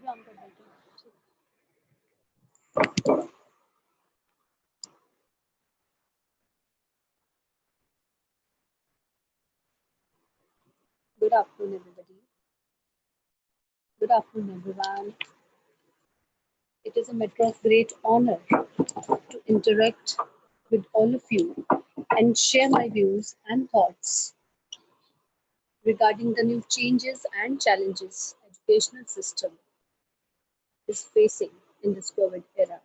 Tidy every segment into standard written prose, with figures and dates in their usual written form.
काम कर रही थी। Good afternoon, everybody. Good afternoon, everyone. It is a matter of great honor to interact with all of you and share my views and thoughts regarding the new changes and challenges educational system is facing in this COVID era.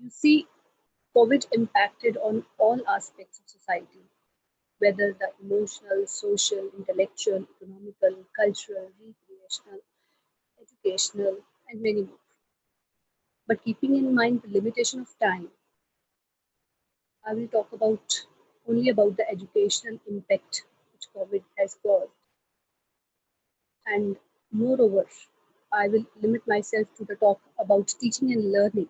You see, COVID impacted on all aspects of society, whether the emotional, social, intellectual, economical, cultural, recreational, educational, and many more. But keeping in mind the limitation of time, I will talk about only about the educational impact which COVID has caused. And moreover, I will limit myself to the talk about teaching and learning.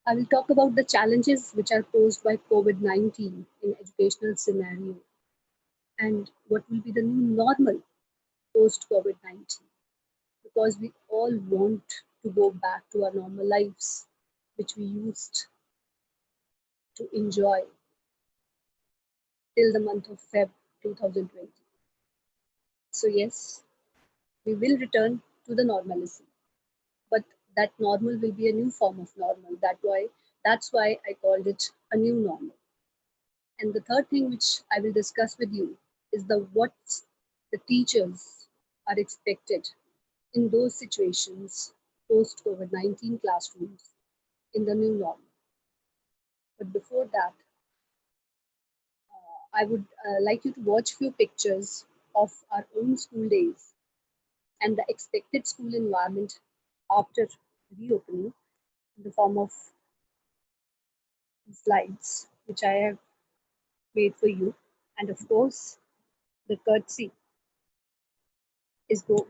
I will talk about the challenges which are posed by COVID-19 in educational scenario and what will be the new normal post COVID-19 because we all want to go back to our normal lives which we used to enjoy till the month of Feb 2020. So yes, we will return to the normalcy, but that normal will be a new form of normal. That's why I called it a new normal. And the third thing which I will discuss with you is the what the teachers are expected in those situations post COVID-19 classrooms in the new normal. But before that, I would like you to watch few pictures of our own school days and the expected school environment after reopening in the form of slides, which I have made for you. And of course, the courtesy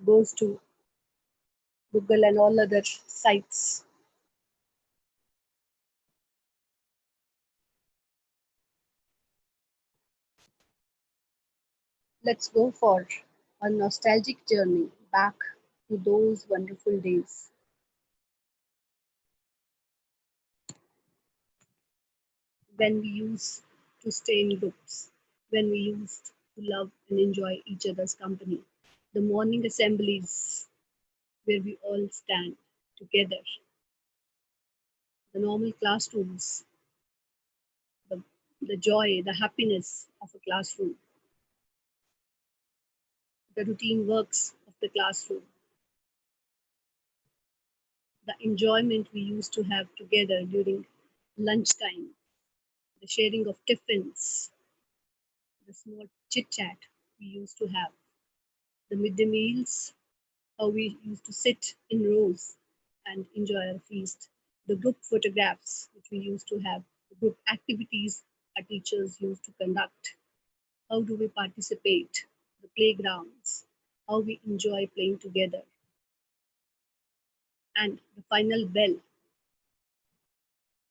goes to Google and all other sites. Let's go for a nostalgic journey back to those wonderful days when we used to stay in groups, when we used to love and enjoy each other's company. The morning assemblies where we all stand together, the normal classrooms, the, the joy, the happiness of a classroom, the routine works of the classroom, the enjoyment we used to have together during lunchtime, the sharing of tiffins, the small chit chat we used to have, the midday meals, how we used to sit in rows and enjoy our feast, the group photographs which we used to have, the group activities our teachers used to conduct, how do we participate, the playgrounds, how we enjoy playing together, and the final bell,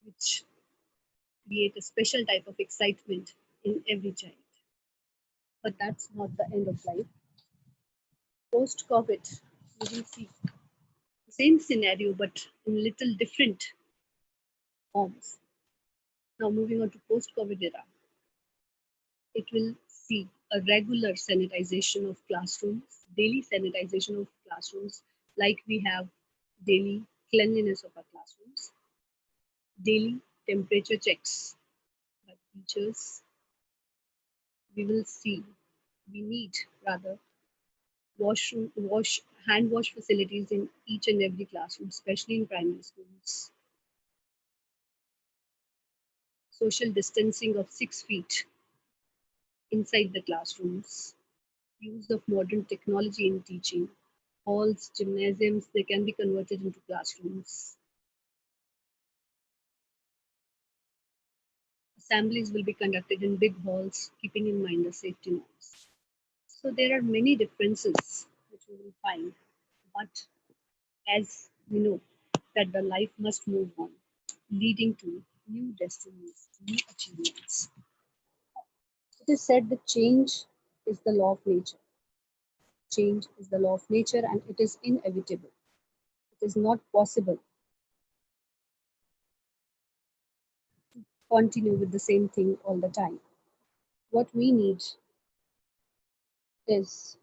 which create a special type of excitement in every child. But that's not the end of life. Post COVID, we will see the same scenario but in little different forms. Now moving on to post COVID era, it will see a regular sanitization of classrooms, daily sanitization of classrooms, like we have daily cleanliness of our classrooms, daily temperature checks by teachers. We will see, we need rather hand wash facilities in each and every classroom, especially in primary schools. Social distancing of 6 feet inside the classrooms, use of modern technology in teaching, halls, gymnasiums, they can be converted into classrooms. Assemblies will be conducted in big halls, keeping in mind the safety norms. So there are many differences which we will find, but as we know that the life must move on, leading to new destinies, new achievements. It is said that change is the law of nature. change is the law of nature and it is inevitable. It is not possible to continue with the same thing all the time. What we need is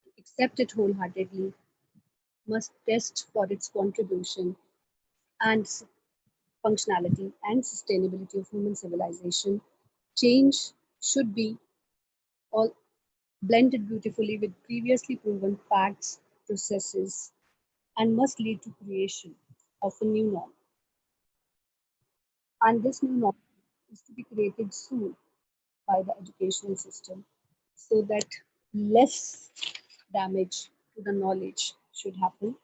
to accept it wholeheartedly, must test for its contribution and functionality and sustainability of human civilization. Change should be all blended beautifully with previously proven facts, processes, and must lead to creation of a new norm. And this new norm is to be created soon by the educational system so that less damage to the knowledge should happen.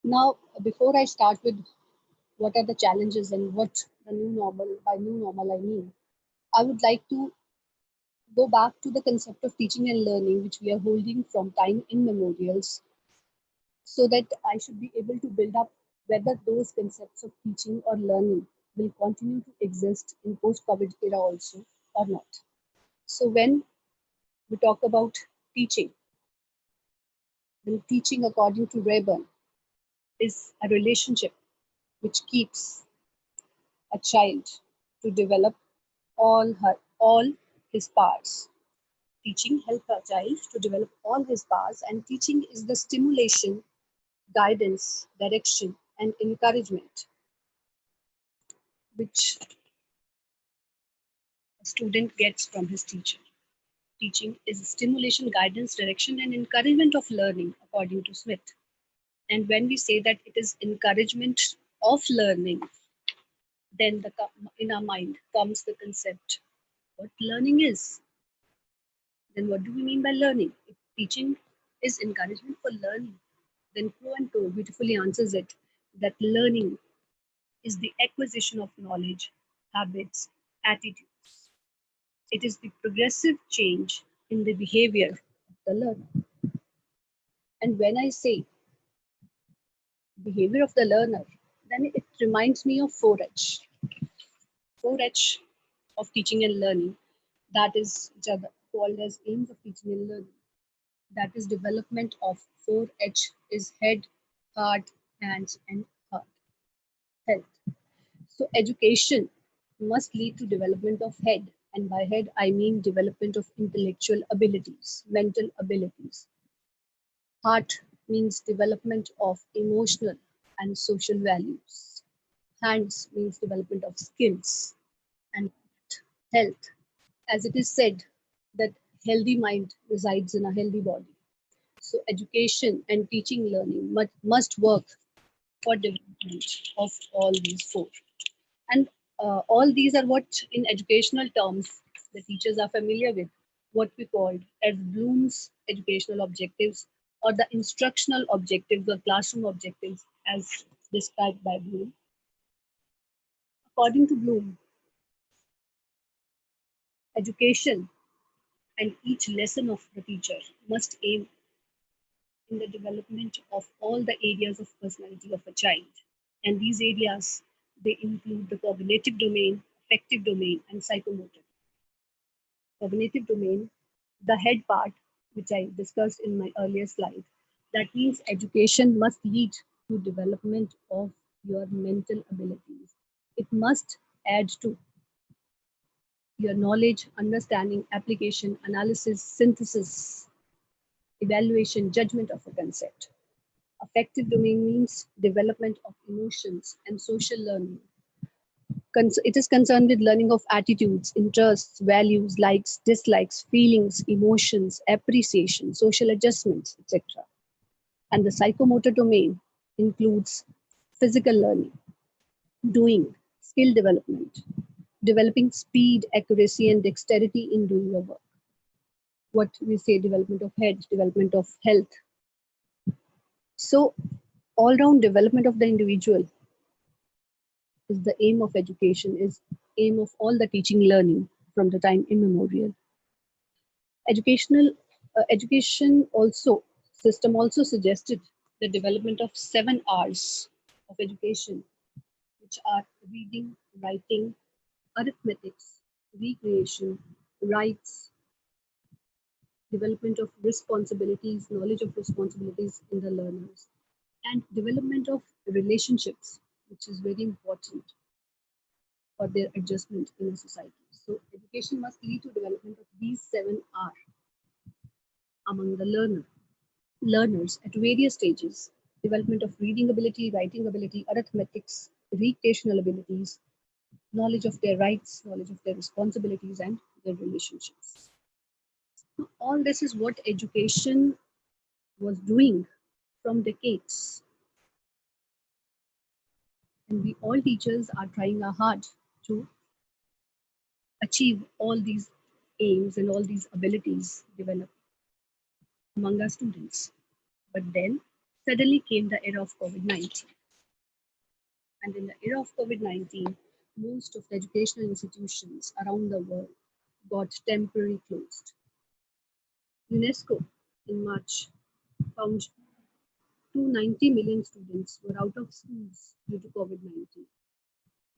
Now, before I start with what are the challenges and what the new normal, by new normal I mean, I would like to go back to the concept of teaching and learning, which we are holding from time immemorials, so that I should be able to build up whether those concepts of teaching or learning will continue to exist in post-COVID era also or not. So when we talk about teaching, then teaching according to Rayburn is a relationship which keeps a child to develop all his parts. Teaching helps a child to develop all his parts, and teaching is the stimulation, guidance, direction, and encouragement which a student gets from his teacher. Teaching is stimulation, guidance, direction, and encouragement of learning, according to Smith. And when we say that it is encouragement of learning, then in our mind comes the concept what learning is. Then what do we mean by learning? If teaching is encouragement for learning, then Pro and Pro beautifully answers it that learning is the acquisition of knowledge, habits, attitudes. It is the progressive change in the behavior of the learner. And when I say behavior of the learner, then it reminds me of 4H. 4H of teaching and learning, that is which are called as aims of teaching and learning. That is development of 4H is head, heart, hands, and heart, health. So education must lead to development of head, and by head I mean development of intellectual abilities, mental abilities. Heart means development of emotional and social values. Hands means development of skills, and health, as it is said that healthy mind resides in a healthy body. So education and teaching learning must work for development of all these four. And all these are what in educational terms the teachers are familiar with, what we called as Bloom's educational objectives or the instructional objectives or classroom objectives as described by Bloom. According to Bloom, education and each lesson of the teacher must aim in the development of all the areas of personality of a child. And these areas, they include the cognitive domain, affective domain, and psychomotor. Cognitive domain, the head part, which I discussed in my earlier slide, that means education must lead to development of your mental abilities. It must add to your knowledge, understanding, application, analysis, synthesis, evaluation, judgment of a concept. Affective domain means development of emotions and social learning. It is concerned with learning of attitudes, interests, values, likes, dislikes, feelings, emotions, appreciation, social adjustments, etc. And the psychomotor domain includes physical learning, doing, skill development, developing speed, accuracy, and dexterity in doing your work. What we say development of head, development of health. So, all round development of the individual is the aim of education, is aim of all the teaching learning from the time immemorial. Education also system also suggested the development of 7 R's of education, which are reading, writing, arithmetics, recreation, rights, development of responsibilities, knowledge of responsibilities in the learners, and development of relationships, which is very important for their adjustment in a society. So education must lead to development of these 7 R among the learners at various stages: development of reading ability, writing ability, arithmetics, recreational abilities, knowledge of their rights, knowledge of their responsibilities, and their relationships. Now, all this is what education was doing from decades, and we all teachers are trying our hard to achieve all these aims and all these abilities developed among our students. But then suddenly came the era of COVID 19. And in the era of COVID 19, most of the educational institutions around the world got temporarily closed. UNESCO in March found 290 million students were out of schools due to COVID 19.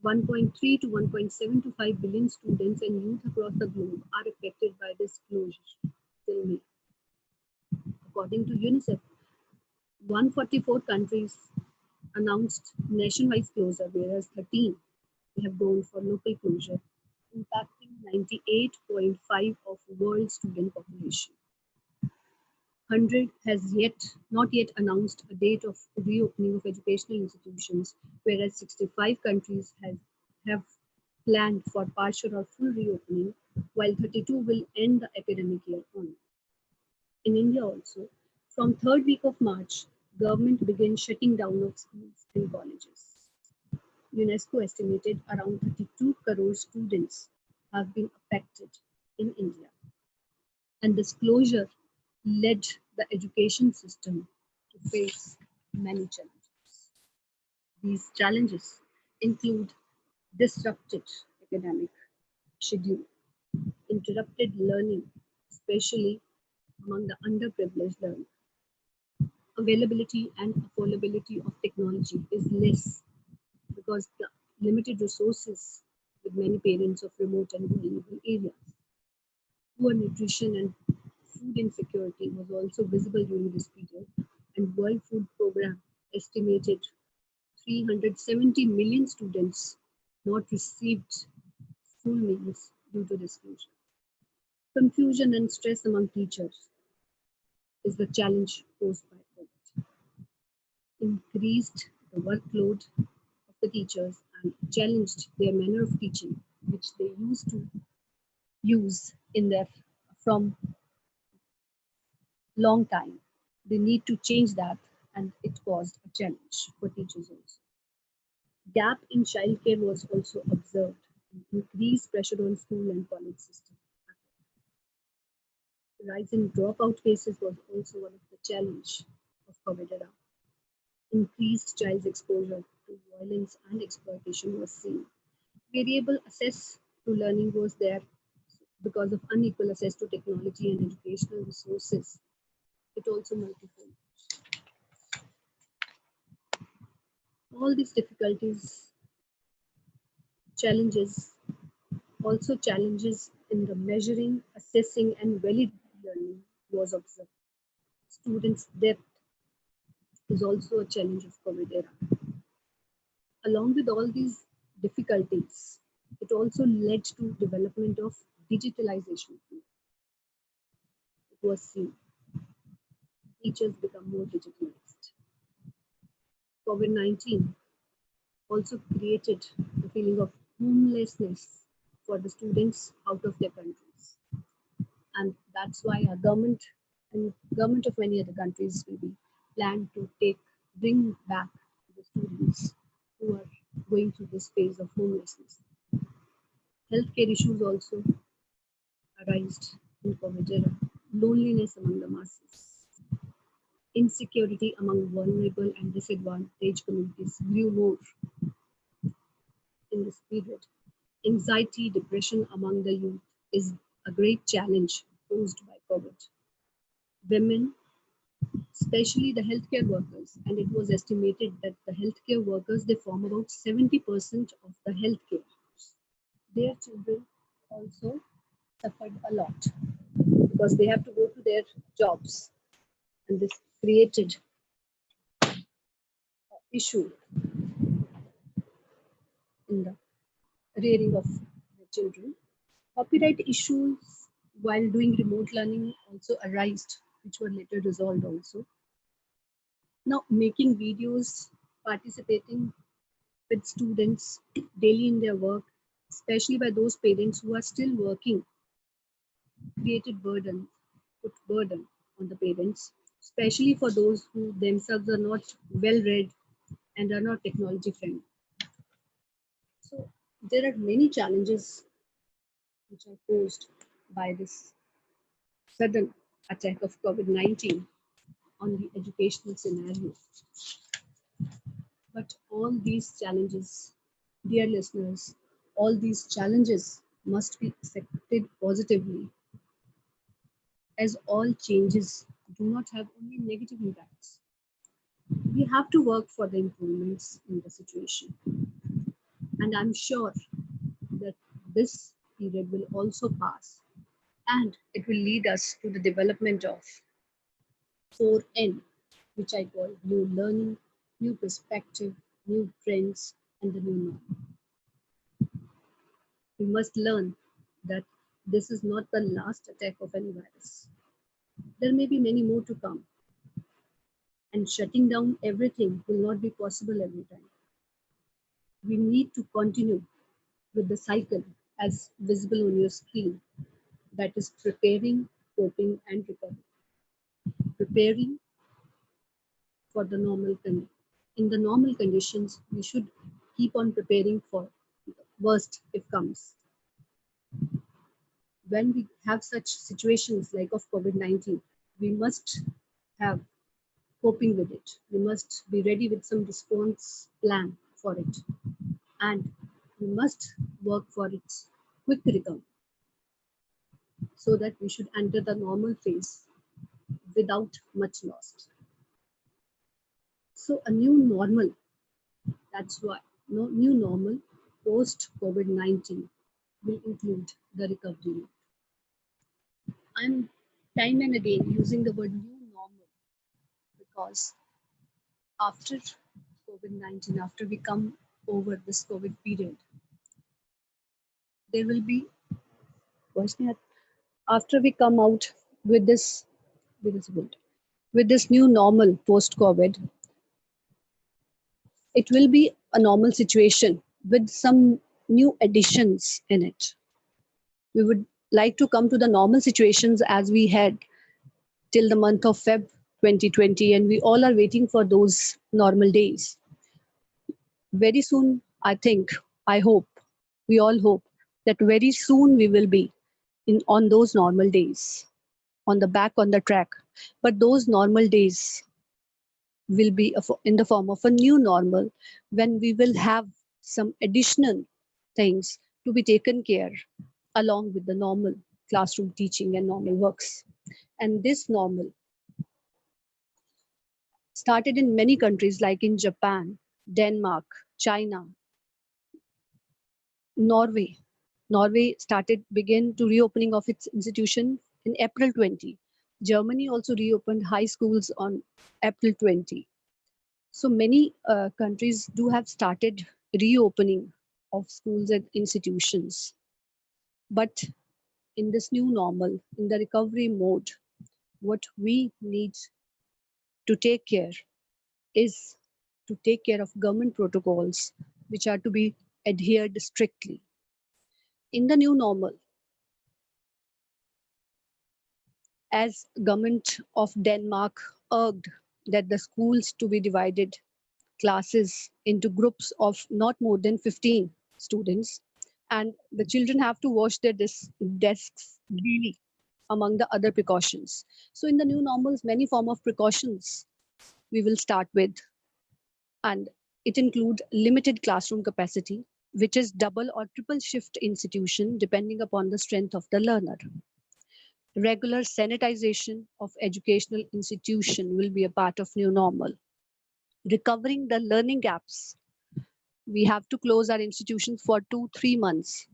1.3 to 1.725 billion students and youth across the globe are affected by this closure till May. According to UNICEF, 144 countries announced nationwide closure, whereas 13 have gone for local closure, impacting 98.5% of world student population. 100 has not yet announced a date of reopening of educational institutions, whereas 65 countries have planned for partial or full reopening, while 32 will end the academic year on. In India also, from third week of March, government began shutting down of schools and colleges. UNESCO estimated around 32 crore students have been affected in India, and this closure led the education system to face many challenges. These challenges include disrupted academic schedule, interrupted learning, especially among the underprivileged learners. Availability and affordability of technology is less because the limited resources with many parents of remote and vulnerable areas. Poor nutrition and food insecurity was also visible during this period, and World Food Programme estimated 370 million students not received school meals due to this closure. Confusion and stress among teachers is the challenge posed by COVID. Increased the workload of the teachers and challenged their manner of teaching, which they used to use in their from long time. They need to change that, and it caused a challenge for teachers also. Gap in childcare was also observed, and increased pressure on school and college system. Rise in dropout cases was also one of the challenge of COVID era. Increased child's exposure to violence and exploitation was seen. Variable access to learning was there because of unequal access to technology and educational resources. It also multiplied. All these difficulties, challenges, also challenges in the measuring, assessing, and validating learning was observed. Students' depth is also a challenge of COVID era. Along with all these difficulties, it also led to development of digitalization. It was seen teachers become more digitalized. COVID-19 also created the feeling of homelessness for the students out of their countries. And that's why our government and government of many other countries will be planned to bring back the students who are going through this phase of homelessness. Healthcare issues also arised in COVID era. Loneliness among the masses, insecurity among vulnerable and disadvantaged communities grew more in this period. Anxiety, depression among the youth is a great challenge posed by COVID. Women, especially the healthcare workers, and it was estimated that the healthcare workers they form about 70% of the healthcare. Their children also suffered a lot because they have to go to their jobs. And this created issue in the rearing of the children. Copyright issues while doing remote learning also arose, which were later resolved also. Now, making videos, participating with students daily in their work, especially by those parents who are still working, created put burden on the parents, especially for those who themselves are not well read and are not technology friendly. So there are many challenges which are posed by this sudden attack of COVID-19 on the educational scenario. But all these challenges, dear listeners, all these challenges must be accepted positively, as all changes do not have only negative impacts. We have to work for the improvements in the situation. And I'm sure that this period will also pass and it will lead us to the development of 4N, which I call new learning, new perspective, new trends, and the new norm. We must learn that this is not the last attack of any virus. There may be many more to come, and shutting down everything will not be possible every time. We need to continue with the cycle as visible on your screen, that is preparing, coping, and recovering. Preparing for the in the normal conditions, we should keep on preparing for the worst if comes. When we have such situations like of COVID-19, we must have coping with it. We must be ready with some response plan for it. And we must work for its quick recovery so that we should enter the normal phase without much loss. So a new normal, that's why no new normal post COVID-19 will include the recovery. I'm time and again using the word new normal because after COVID-19, after we come over this COVID period, there will be, after we come out with this new normal post COVID, it will be a normal situation with some new additions in it. We would like to come to the normal situations as we had till the month of Feb 2020, and we all are waiting for those normal days. Very soon, I think, I hope, we all hope that very soon we will be in on those normal days, on the back on the track. But those normal days will be in the form of a new normal when we will have some additional things to be taken care along with the normal classroom teaching and normal works. And this normal started in many countries like in Japan, Denmark, China, Norway. Norway began to reopening of its institution in April 20. Germany also reopened high schools on April 20. So many countries do have started reopening of schools and institutions. But in this new normal, in the recovery mode, what we need to take care is to take care of government protocols which are to be adhered strictly. In the new normal, as government of Denmark urged that the schools to be divided classes into groups of not more than 15 students, and the children have to wash their desks daily among the other precautions. So in the new normals, many form of precautions we will start with, and it includes limited classroom capacity, which is double or triple shift institution depending upon the strength of the learner. Regular sanitization of educational institution will be a part of new normal. Recovering the learning gaps. We have to close our institutions for 2-3 months,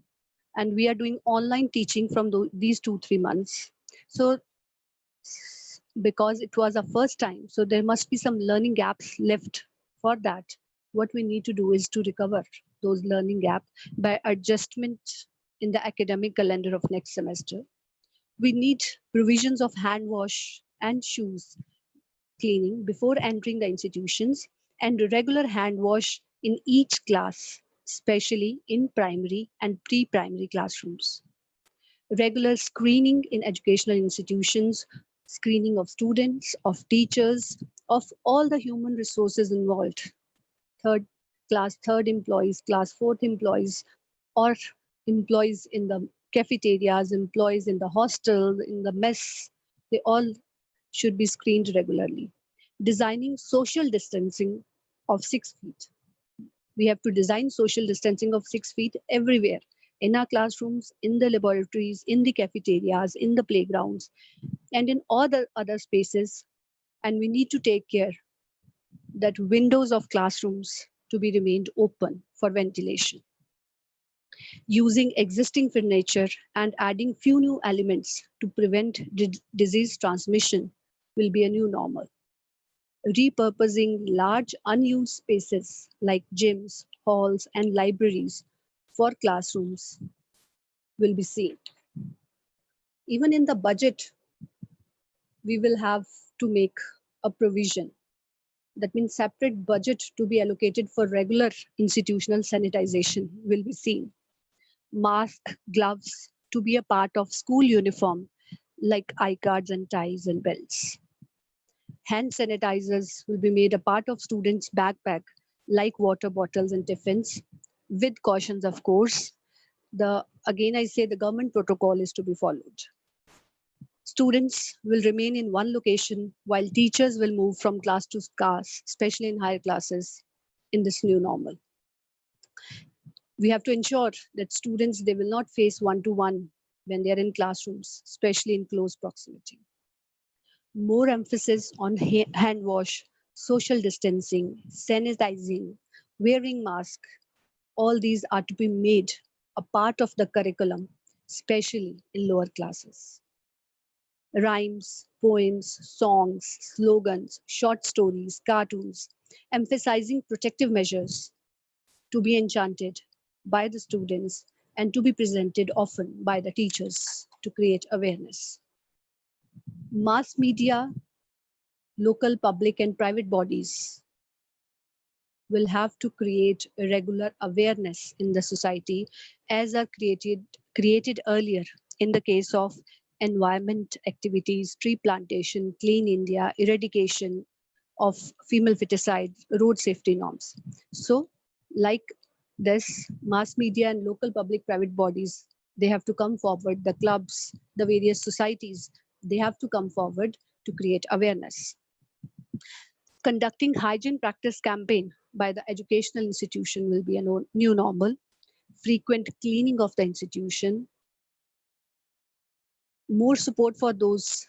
and we are doing online teaching from these 2-3 months. So because it was our first time, so there must be some learning gaps left. For that, what we need to do is to recover those learning gaps by adjustment in the academic calendar of next semester. We need provisions of hand wash and shoes cleaning before entering the institutions, and regular hand wash in each class, especially in primary and pre-primary classrooms. Regular screening in educational institutions, screening of students, of teachers, of all the human resources involved, third third employees, class fourth employees, or employees in the cafeterias, employees in the hostel, in the mess, they all should be screened regularly. Designing social distancing of 6 feet. We have to design social distancing of 6 feet everywhere, in our classrooms, in the laboratories, in the cafeterias, in the playgrounds, and in all the other spaces. And we need to take care that windows of classrooms to be remained open for ventilation. Using existing furniture and adding few new elements to prevent disease transmission will be a new normal. Repurposing large unused spaces like gyms, halls, and libraries for classrooms will be seen. Even in the budget, we will have to make a provision. That means separate budget to be allocated for regular institutional sanitization will be seen. Mask, gloves to be a part of school uniform like eye cards and ties and belts. Hand sanitizers will be made a part of students' backpack like water bottles and tiffins, with cautions, of course. Again, I say the government protocol is to be followed. Students will remain in one location while teachers will move from class to class, especially in higher classes in this new normal. We have to ensure that students, they will not face one-to-one when they are in classrooms, especially in close proximity. More emphasis on hand wash, social distancing, sanitizing, wearing mask, all these are to be made a part of the curriculum, especially in lower classes. Rhymes, poems, songs, slogans, short stories, cartoons, emphasizing protective measures to be enchanted by the students and to be presented often by the teachers to create awareness. Mass media, local public and private bodies will have to create a regular awareness in the society as are created earlier in the case of environment activities, tree plantation, clean India, eradication of female feticide, road safety norms. So like this, mass media and local public private bodies, they have to come forward, the clubs, the various societies, they have to come forward to create awareness. Conducting hygiene practice campaign by the educational institution will be a new normal. Frequent cleaning of the institution. More support for those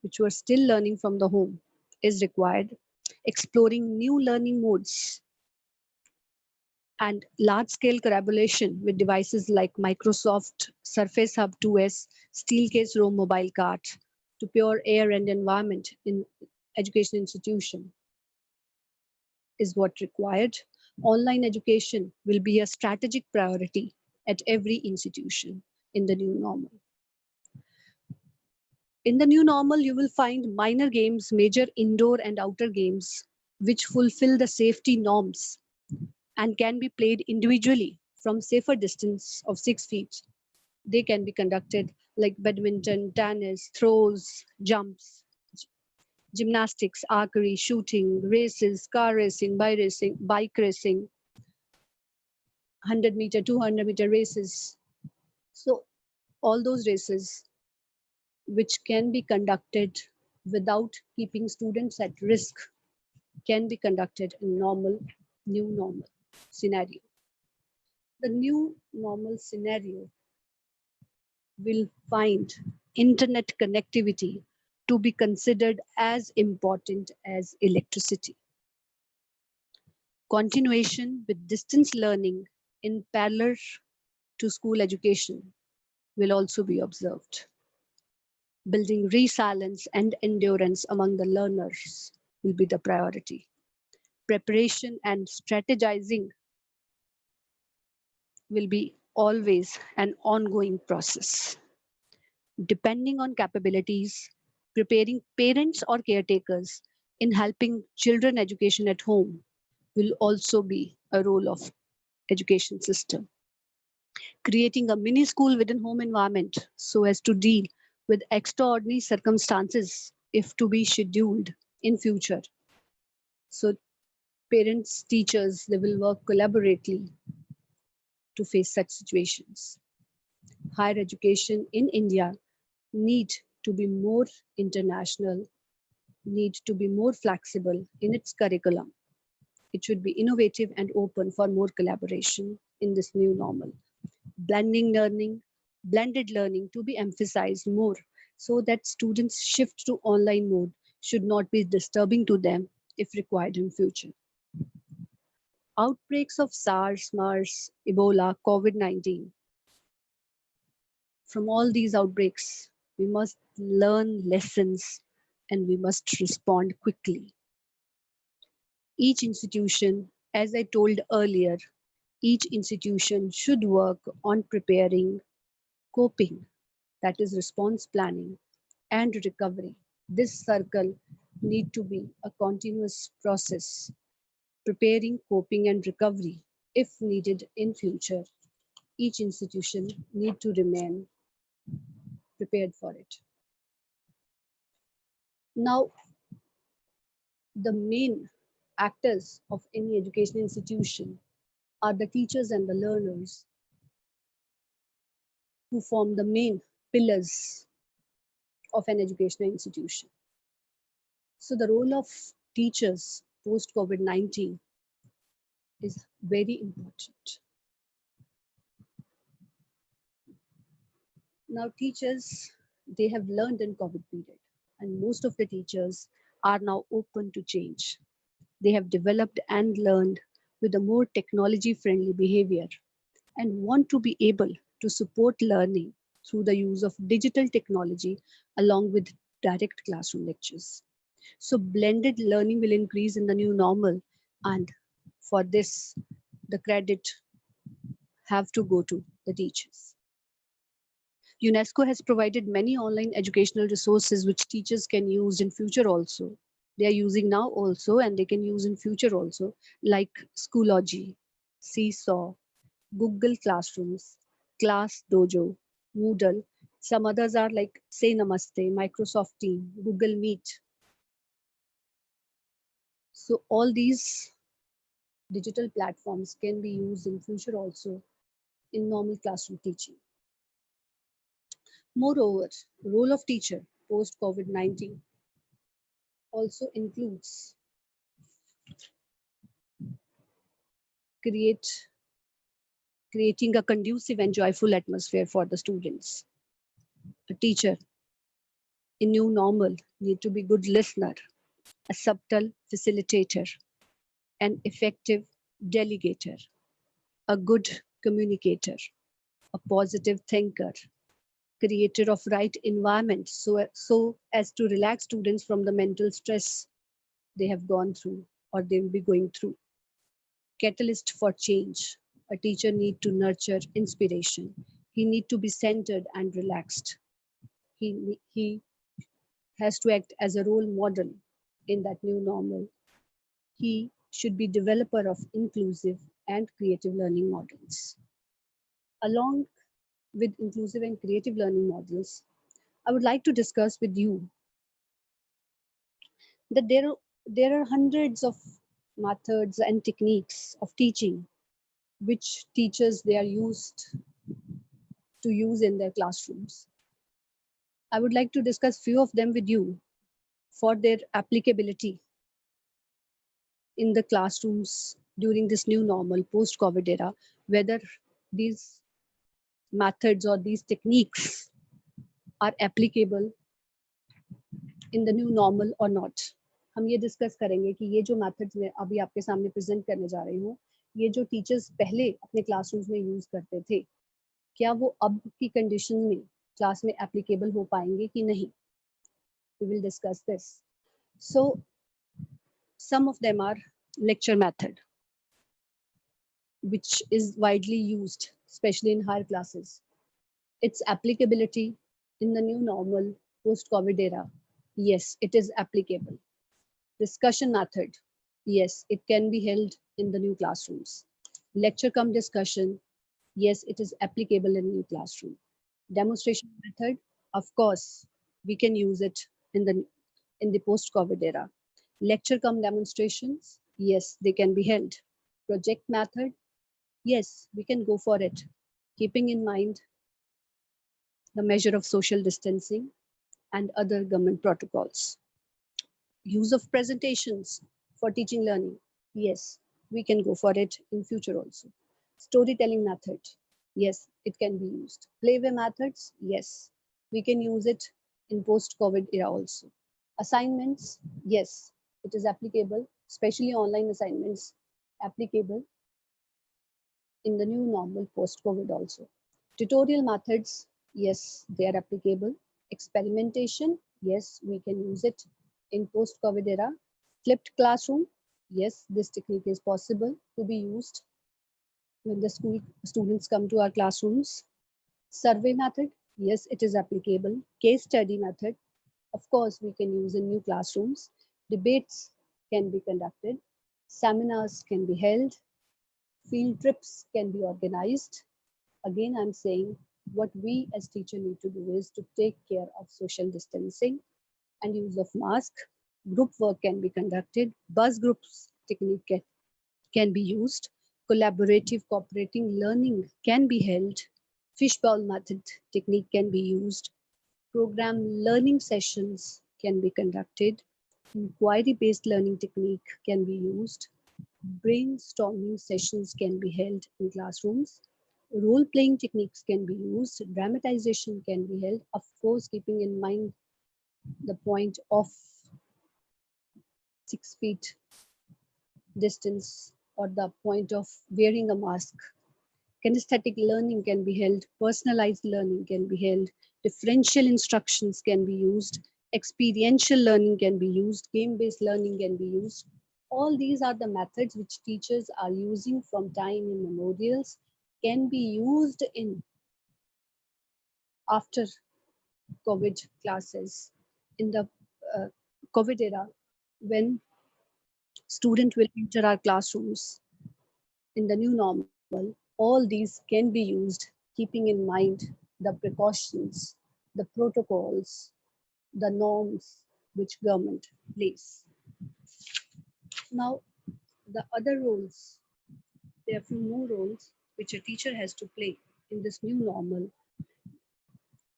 which were still learning from the home is required. Exploring new learning modes and large-scale collaboration with devices like Microsoft Surface Hub 2S, Steelcase Roam mobile cart to pure air and environment in education institution is what required. Online education will be a strategic priority at every institution in the new normal. In the new normal, you will find minor games, major indoor and outer games, which fulfill the safety norms and can be played individually from safer distance of 6 feet. They can be conducted like badminton, tennis, throws, jumps, gymnastics, archery, shooting, races, car racing, bike racing, 100-meter, 200-meter races. So all those races which can be conducted without keeping students at risk can be conducted in new normal scenario. The new normal scenario will find internet connectivity to be considered as important as electricity. Continuation with distance learning in parallel to school education will also be observed. Building resilience and endurance among the learners will be the priority. Preparation and strategizing will be always an ongoing process. Depending on capabilities, preparing parents or caretakers in helping children education at home will also be a role of education system. Creating a mini school within home environment so as to deal with extraordinary circumstances if to be scheduled in future. So parents, teachers, they will work collaboratively to face such situations. Higher education in India need to be more international, need to be more flexible in its curriculum. It should be innovative and open for more collaboration in this new normal. Blended learning to be emphasized more so that students shift to online mode should not be disturbing to them if required in future. Outbreaks of SARS, MERS, Ebola, COVID-19. From all these outbreaks, we must learn lessons and we must respond quickly. Each institution, as I told earlier, each institution should work on preparing, coping, that is response planning, and recovery. This circle need to be a continuous process, preparing, coping, and recovery. If needed in future, each institution need to remain prepared for it. Now, the main actors of any education institution are the teachers and the learners who form the main pillars of an educational institution. So the role of teachers post COVID-19 is very important. Now teachers, they have learned in COVID period and most of the teachers are now open to change. They have developed and learned with a more technology friendly behavior and want to be able to support learning through the use of digital technology along with direct classroom lectures. So blended learning will increase in the new normal, and for this, the credit have to go to the teachers. UNESCO has provided many online educational resources which teachers can use in future also. They are using now also and they can use in future also, like Schoology, Seesaw, Google Classrooms, Class Dojo, Moodle. Some others are like Say Namaste, Microsoft Team, Google Meet. So all these digital platforms can be used in future also in normal classroom teaching. Moreover, role of teacher post COVID-19 also includes create creating a conducive and joyful atmosphere for the students. A teacher in new normal need to be good listener, a subtle facilitator, an effective delegator, a good communicator, a positive thinker, creator of right environment so as to relax students from the mental stress they have gone through or they will be going through. Catalyst for change. A teacher need to nurture inspiration. He need to be centered and relaxed. He has to act as a role model in that new normal. He should be developer of inclusive and creative learning models. Along with inclusive and creative learning models, I would like to discuss with you that there are hundreds of methods and techniques of teaching which teachers they are used to use in their classrooms. I would like to discuss few of them with you for their applicability in the classrooms during this new normal post COVID era, whether these methods or these techniques are applicable in the new normal or not. हम ये discuss करेंगे कि ये जो methods मैं अभी आपके सामने प्रेजेंट करने जा रही हूँ, ये जो टीचर्स पहले अपने क्लासरूम्स में यूज करते थे, क्या वो अब की कंडीशन में क्लास में एप्लीकेबल हो पाएंगे कि नहीं. We will discuss this. So some of them are lecture method, which is widely used, especially in higher classes. Its applicability in the new normal post-COVID era. Yes, it is applicable. Discussion method. Yes, it can be held in the new classrooms. Lecture cum discussion. Yes, it is applicable in new classroom. Demonstration method. Of course, we can use it in the post-COVID era. Lecture cum demonstrations. Yes, they can be held. Project method. Yes, we can go for it, keeping in mind the measure of social distancing and other government protocols. Use of presentations for teaching learning. Yes, we can go for it in future also. Storytelling method. Yes, it can be used. Playway methods. Yes, we can use it in post-COVID era also. Assignments. Yes, it is applicable, especially online assignments, applicable in the new normal post-COVID also. Tutorial methods, yes, they are applicable. Experimentation, yes, we can use it in post-COVID era. Flipped classroom, yes, this technique is possible to be used when the school students come to our classrooms. Survey method, yes, it is applicable. Case study method, of course, we can use in new classrooms. Debates can be conducted. Seminars can be held. Field trips can be organized. Again, I'm saying what we as teacher need to do is to take care of social distancing and use of mask. Group work can be conducted. Bus groups technique can be used. Collaborative cooperating learning can be held. Fishbowl method technique can be used. Program learning sessions can be conducted. Inquiry-based learning technique can be used. Brainstorming sessions can be held in classrooms. Role-playing techniques can be used. Dramatization can be held, of course, keeping in mind the point of 6 feet distance or the point of wearing a mask. Kinesthetic learning can be held. Personalized learning can be held. Differential instructions can be used. Experiential learning can be used. Game-based learning can be used. All these are the methods which teachers are using from time immemorials, can be used in after COVID classes in the uh, COVID era when students will enter our classrooms in the new normal. All these can be used keeping in mind the precautions, the protocols, the norms which government place. Now, the other roles, there are few more roles which a teacher has to play in this new normal.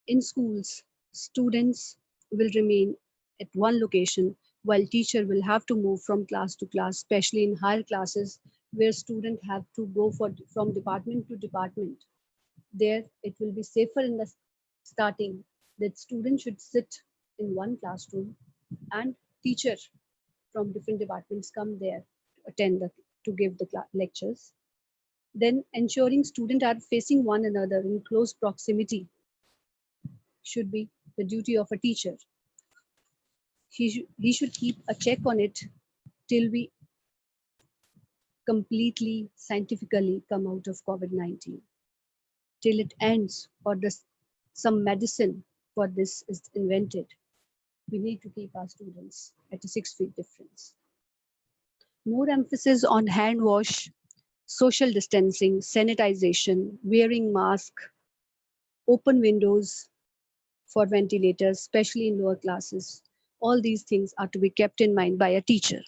In schools, students will remain at one location while teacher will have to move from class to class, especially in higher classes where students have to go from department to department. There, it will be safer in the starting that students should sit in one classroom and teacher from different departments come there to attend to give the lectures. Then ensuring students are facing one another in close proximity should be the duty of a teacher. He should keep a check on it till we completely scientifically come out of COVID-19, till it ends or some medicine for this is invented. We need to keep our students at a 6 feet difference. More emphasis on hand wash, social distancing, sanitization, wearing mask, open windows for ventilators, especially in lower classes. All these things are to be kept in mind by a teacher.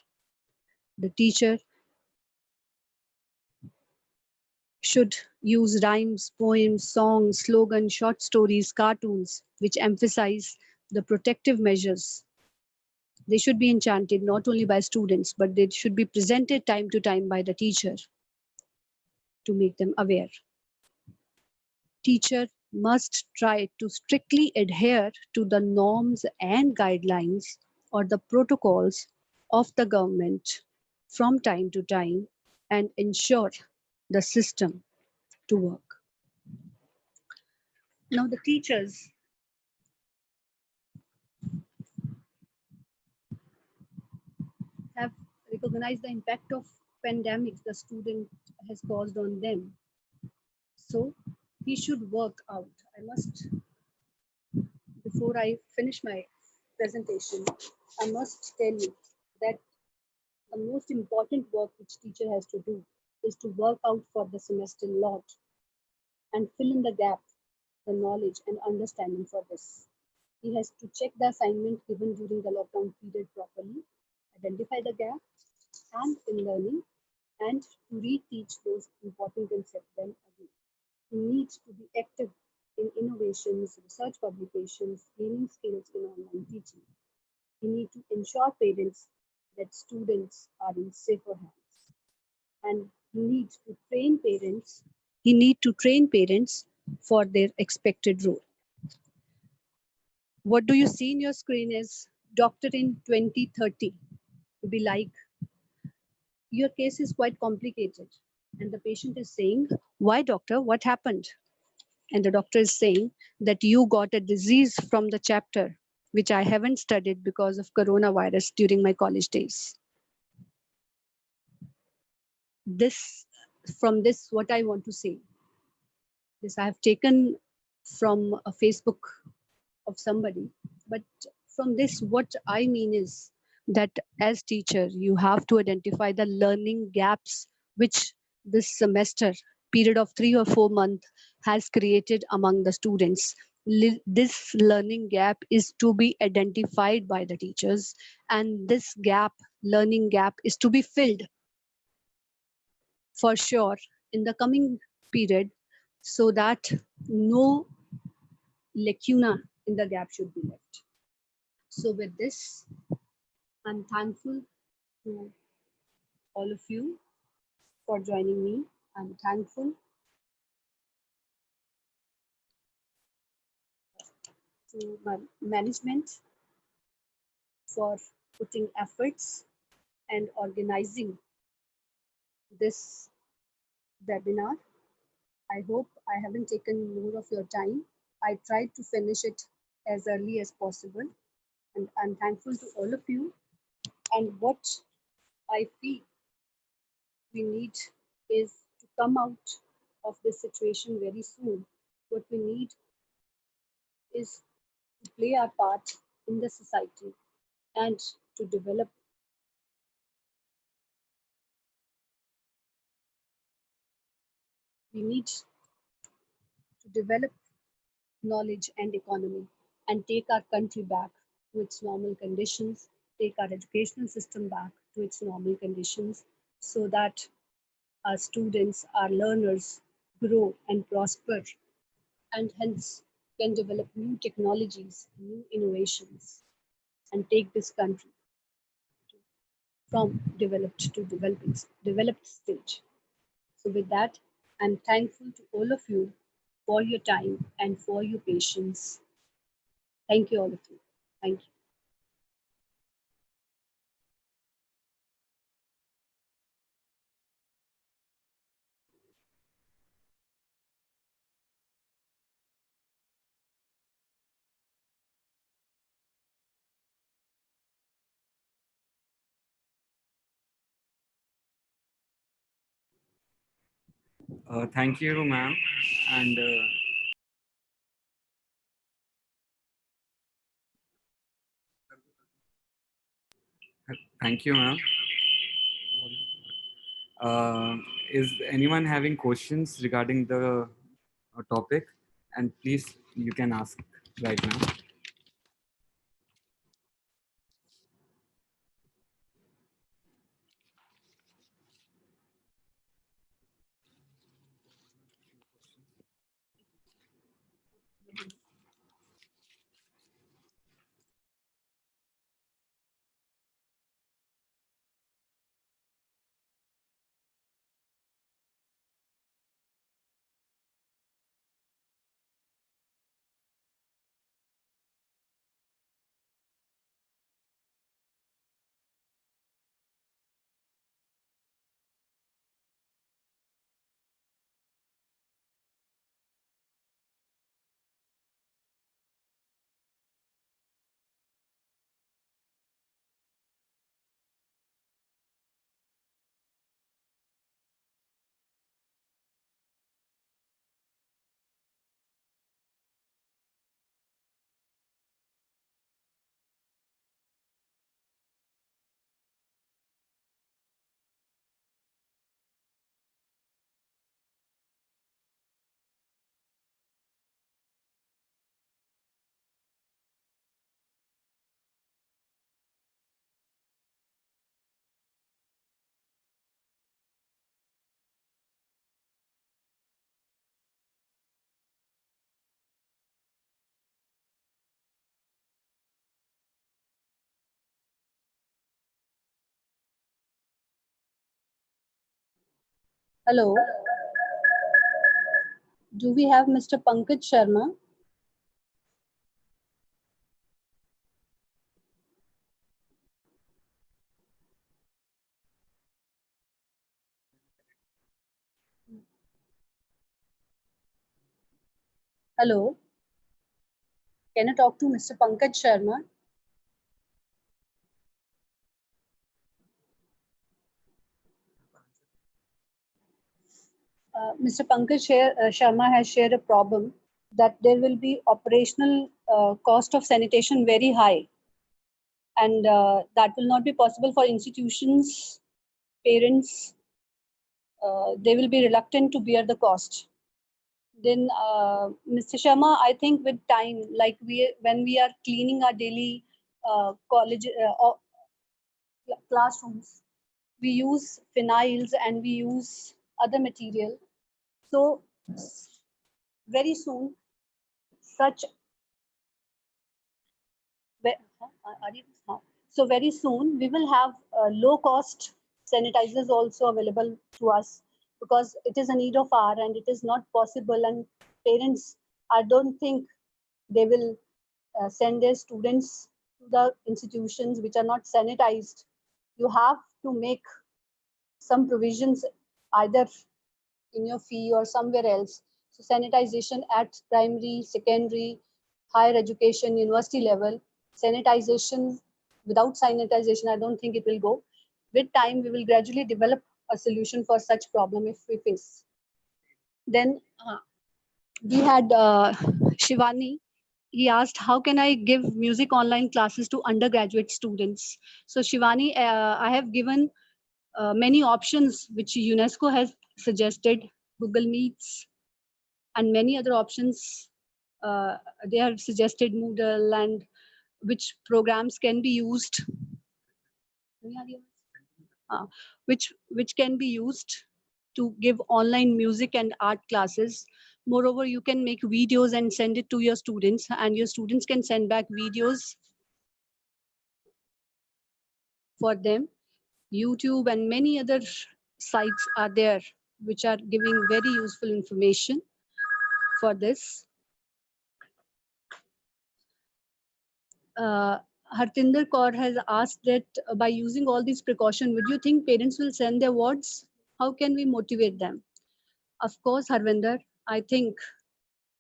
The teacher should use rhymes, poems, songs, slogans, short stories, cartoons, which emphasize the protective measures. They should be enchanted not only by students, but they should be presented time to time by the teacher to make them aware. Teacher must try to strictly adhere to the norms and guidelines or the protocols of the government from time to time and ensure the system to work. Now, the teachers recognize the impact of pandemics the student has caused on them. So he should work out. I must, before I finish my presentation, I must tell you that the most important work which teacher has to do is to work out for the semester lot and fill in the gap, the knowledge and understanding for this. He has to check the assignment given during the lockdown period properly, identify the gap and in learning, and to reteach those important concepts then again. He needs to be active in innovations, research publications, gaining skills in online teaching. We need to ensure parents that students are in safer hands. And he need to train parents for their expected role. What do you see in your screen is doctor in 2030. Be like, your case is quite complicated. And the patient is saying, why doctor, what happened? And the doctor is saying that you got a disease from the chapter which I haven't studied because of coronavirus during my college days. This, from this, what I want to say, this I have taken from a Facebook of somebody, but from this, what I mean is that as teacher, you have to identify the learning gaps which this semester period of 3 or 4 months has created among the students. This learning gap is to be identified by the teachers, and this gap, learning gap, is to be filled for sure in the coming period, so that no lacuna in the gap should be left. So with this, I'm thankful to all of you for joining me. I'm thankful to my management for putting efforts and organizing this webinar. I hope I haven't taken more of your time. I tried to finish it as early as possible, and I'm thankful to all of you. And what I feel we need is to come out of this situation very soon. What we need is to play our part in the society and to develop. We need to develop knowledge and economy and take our country back to its normal conditions, take our educational system back to its normal conditions, so that our students, our learners grow and prosper, and hence can develop new technologies, new innovations, and take this country from developed to developed stage. So with that, I'm thankful to all of you for your time and for your patience. Thank you, all of you. Thank you. Thank you, ma'am. And thank you, ma'am. Uh, is anyone having questions regarding the topic? And please, you can ask right now. Hello. Do we have Mr. Pankaj Sharma? Hello. Can I talk to Mr. Pankaj Sharma? Mr. Sharma has shared a problem that there will be operational cost of sanitation very high, and that will not be possible for institutions, parents. They will be reluctant to bear the cost. Then, Mr. Sharma, I think with time, like when we are cleaning our daily college or classrooms, we use phenyls and we use other material. So very soon, such are you, so very soon we will have low cost sanitizers also available to us, because it is a need of hour and it is not possible, and parents, I don't think they will send their students to the institutions which are not sanitized. You have to make some provisions either in your fee or somewhere else. So sanitization at primary, secondary, higher education, university level, sanitization, without sanitization, I don't think it will go. With time, we will gradually develop a solution for such problem if we face. Then we had Shivani. He asked, how can I give music online classes to undergraduate students? So Shivani, I have given many options which UNESCO has suggested, Google Meets, and many other options. They have suggested Moodle and which programs can be used, which can be used to give online music and art classes. Moreover, you can make videos and send it to your students, and your students can send back videos for them. YouTube and many other sites are there which are giving very useful information for this. uh, Hartinder Kaur has asked that by using all these precautions, would you think parents will send their wards? How can we motivate them? Of course, Harvinder, I think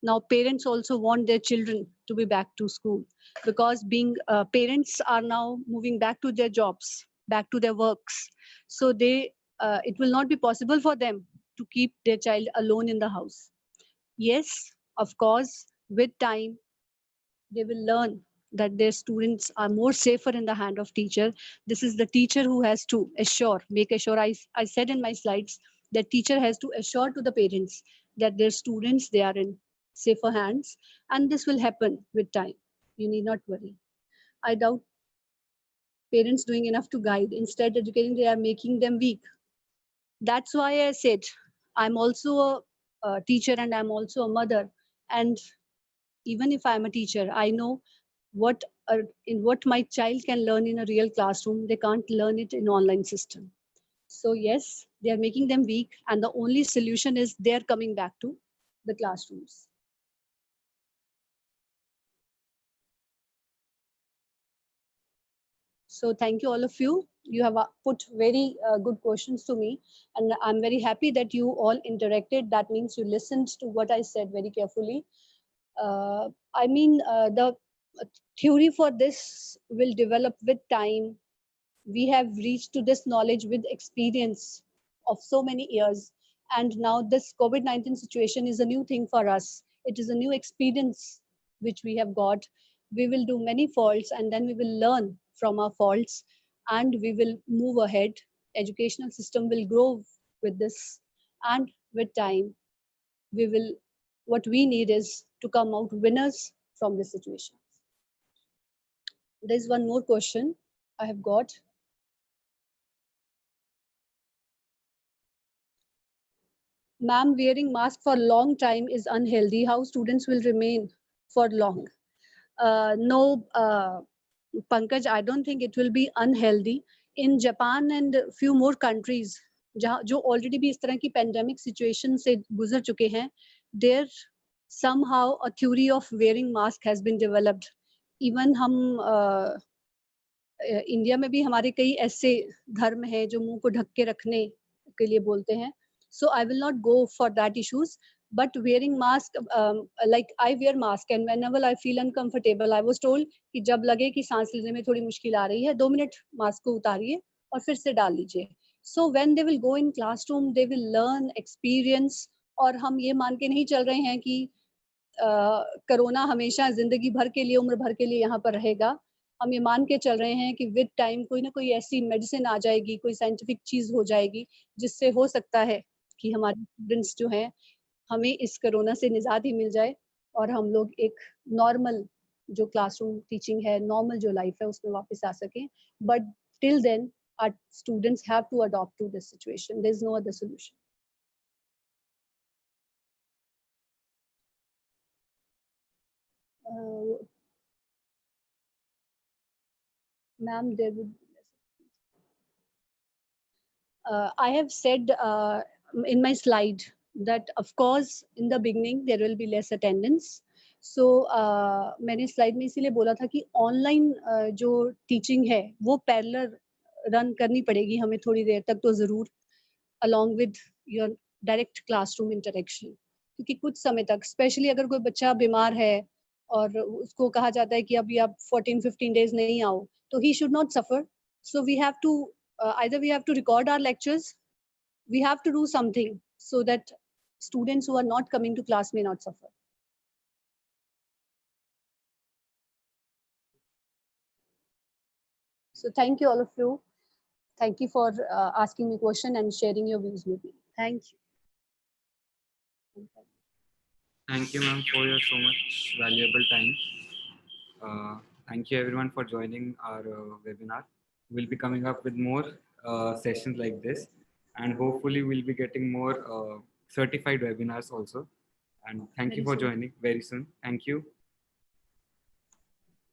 now parents also want their children to be back to school, because being parents are now moving back to their jobs, back to their works. So it will not be possible for them to keep their child alone in the house. Yes, of course, with time, they will learn that their students are more safer in the hand of teacher. This is the teacher who has to make assure. I said in my slides that teacher has to assure to the parents that their students, they are in safer hands, and this will happen with time. You need not worry. I doubt parents doing enough to guide. Instead, educating, they are making them weak. That's why I said I'm also a teacher and I'm also a mother. And even if I'm a teacher, I know what in what my child can learn in a real classroom, they can't learn it in online system. So yes, they are making them weak, and the only solution is they're coming back to the classrooms. So thank you all of you. You have put very good questions to me, and I'm very happy that you all interacted. That means you listened to what I said very carefully. The theory for this will develop with time. We have reached to this knowledge with experience of so many years, and now this COVID-19 situation is a new thing for us. It is a new experience which we have got. We will do many faults, and then we will learn from our faults, and we will move ahead. Educational system will grow with this, and with time we will, what we need is to come out winners from this situation. There's one more question I have got. Ma'am, wearing mask for long time is unhealthy. How students will remain for long? No, Pankaj, I don't think it will be unhealthy. In Japan and a few more countries, जहाँ जो already भी इस तरह की pandemic situation से गुजर चुके हैं, there somehow a theory of wearing mask has been developed. Even हम इंडिया में भी हमारे कई ऐसे धर्म हैं जो मुंह को ढक के रखने के लिए बोलते हैं. So I will not go for that issues. But wearing mask, like I wear mask and whenever I feel uncomfortable, I was told कि जब लगे कि सांस लेने में थोड़ी मुश्किल आ रही है, 2 मिनट मास्क को उतारिए और फिर से डाल लीजिए. So when they will go in classroom, they will learn, experience. और हम ये मान के नहीं चल रहे हैं कि कोरोना हमेशा जिंदगी भर के लिए, उम्र भर के लिए यहाँ पर रहेगा. हम ये मान के चल रहे हैं कि विद टाइम कोई ना कोई ऐसी मेडिसिन आ जाएगी, कोई साइंटिफिक चीज हो जाएगी जिससे हो सकता है कि हमारे स्टूडेंट्स जो हैं हमें इस कोरोना से निजात ही मिल जाए और हम लोग एक नॉर्मल जो क्लासरूम टीचिंग है, नॉर्मल जो लाइफ है उसमें वापस आ सकें. But till then our students have to adopt to this situation. There is no other solution. Ma'am, there would I have said in my slide that of course in the beginning there will be less attendance. So मैंने slide में इसीलिए बोला था कि online जो teaching है वो parallel run करनी पड़ेगी हमें थोड़ी देर तक तो ज़रूर, along with your direct classroom interaction. क्योंकि कुछ समय तक especially अगर कोई बच्चा बीमार है और उसको कहा जाता है कि अभी आप 14-15 days नहीं आओ, तो he should not suffer. So we have to either we have to record our lectures, we have to do something so that students who are not coming to class may not suffer. So thank you all of you. Thank you for asking me question and sharing your views with me. Thank you. Thank you, ma'am, for your so much valuable time. Thank you, everyone, for joining our webinar. We'll be coming up with more sessions like this, and hopefully, we'll be getting more certified webinars also. And thank you Very for soon. joining very soon. Thank you.